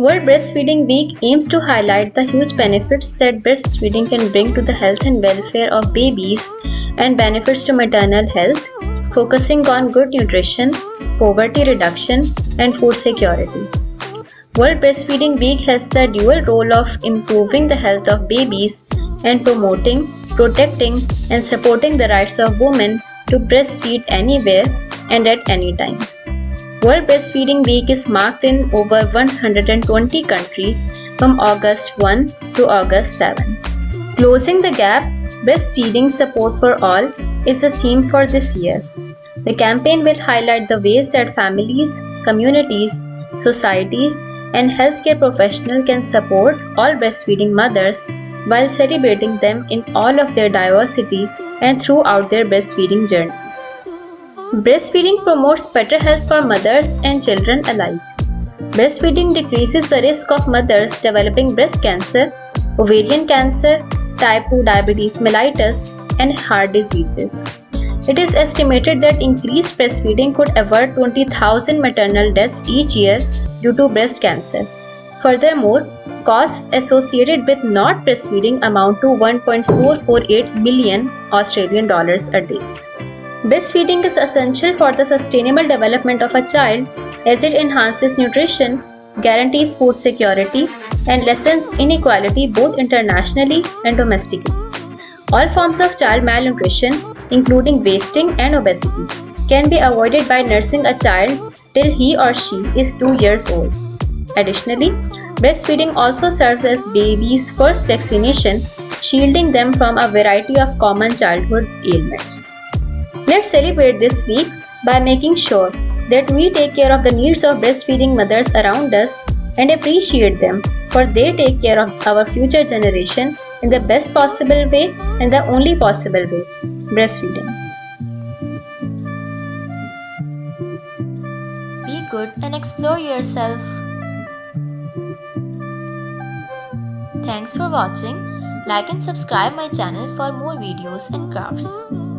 World Breastfeeding Week aims to highlight the huge benefits that breastfeeding can bring to the health and welfare of babies and benefits to maternal health, focusing on good nutrition, poverty reduction, and food security. World Breastfeeding Week has the dual role of improving the health of babies and promoting, protecting, and supporting the rights of women to breastfeed anywhere and at any time. World Breastfeeding Week is marked in over 120 countries from August 1 to August 7. Closing the Gap, Breastfeeding Support for All is the theme for this year. The campaign will highlight the ways that families, communities, societies, and healthcare professionals can support all breastfeeding mothers while celebrating them in all of their diversity and throughout their breastfeeding journeys. Breastfeeding promotes better health for mothers and children alike. Breastfeeding decreases the risk of mothers developing breast cancer, ovarian cancer, type 2 diabetes mellitus, and heart diseases. It is estimated that increased breastfeeding could avert 20,000 maternal deaths each year due to breast cancer. Furthermore, costs associated with not breastfeeding amount to 1.448 million Australian dollars a day. Breastfeeding is essential for the sustainable development of a child as it enhances nutrition, guarantees food security, and lessens inequality both internationally and domestically. All forms of child malnutrition, including wasting and obesity, can be avoided by nursing a child till he or she is 2 years old. Additionally, breastfeeding also serves as baby's first vaccination, shielding them from a variety of common childhood ailments. Let's celebrate this week by making sure that we take care of the needs of breastfeeding mothers around us and appreciate them, for they take care of our future generation in the best possible way and the only possible way, breastfeeding. Be good and explore yourself. Thanks for watching. Like and subscribe my channel for more videos and crafts.